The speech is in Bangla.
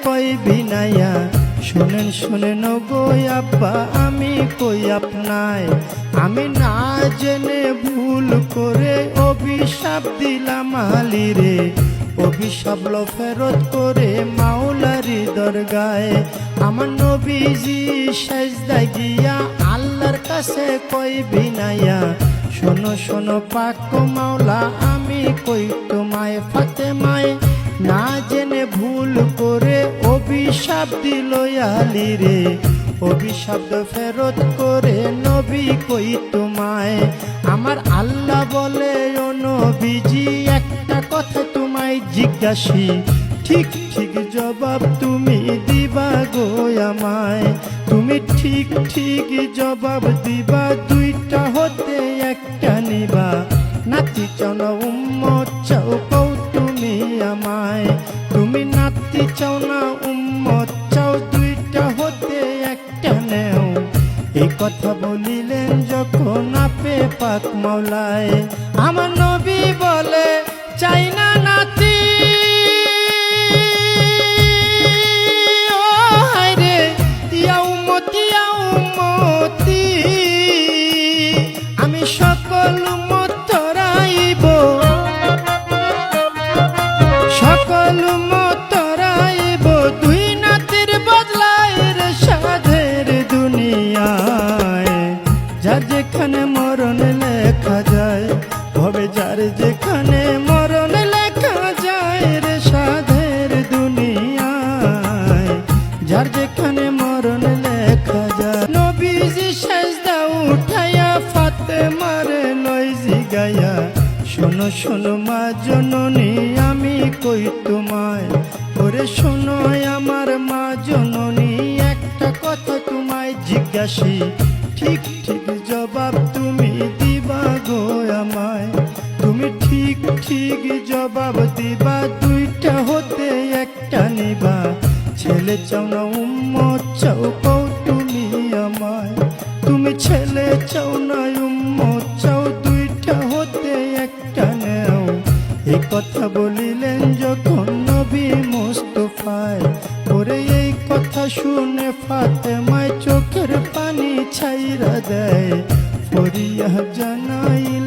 কই বিনাইয়া শুনেন শুনেন গো আব্বা আমি কই আপনায় আমি না জেনে ভুল করে অভিশাপ দিলাম আলীরে অভিশাপ লো ফেরত করে মাওলারি দরগায় আমার নবীজি সেজদায় গিয়া আল্লাহর কাছে কই বিনাইয়া শোনো শোনো পাক মাওলা আমি কই তোমায় ফাতেমায় না জেনে ভুল করে অভিশাপ দিল আলীরে অভিশাপ ফেরত করে নবী কই তোমায় আমার আল্লাহ বলে ও নবীজি একটা কথা তোমায় জিজ্ঞাসি ঠিক ঠিক জবাব তুমি দিবা গো আমায় তুমি ঠিক ঠিক জবাব দিবা দুইটা হতে একটা নিবা নাতি চাও না উম্মত চাও কও তুমি আমায় তুমি নাতি চাও না উম্মত চাও দুইটা হতে একটা নেও এই কথা বলিলেন যখন আপে পাক মাওলায় আমার নবী বলে চাই না নাতি ও হায়রে ইয়া উম্মতি আমি সকল উম্মত তরাইব সকল উম্মত তরাইব দুই নাতির বদলায় রে সাধের দুনিয়ায় যার যেখানে মরণ লেখা যায় হবে যার যেখানে মরণ লেখা যায় রে সাধের দুনিয়ায় যার যেখানে মরণ লেখা যায় নবীজি সেজদা উঠাইয়া ফাতেমার লই জিগাইয়া শোনো শোনো মা জননী আমি কই তোমায় ওরে শোনো আমার মা জননী একটা কথা তোমায় জিজ্ঞাসি ঠিক ঠিক জবাব তুমি দিবা গো আমায় তুমি ঠিক ঠিক জবাব দিবা দুইটা হতে একটা নিবা ছেলে চাও না উম্মত চাও কও তুমি আমায় তুমি ছেলে চাও না উম্মত চাও দুইটা হতে একটা নেও এই কথা বলিলেন যখন নবী মুস্তাফায় ওরে এই কথা শুনে ফাতেমায় চোখের পানি ছাইরা দেয় ফরিয়া জানাইল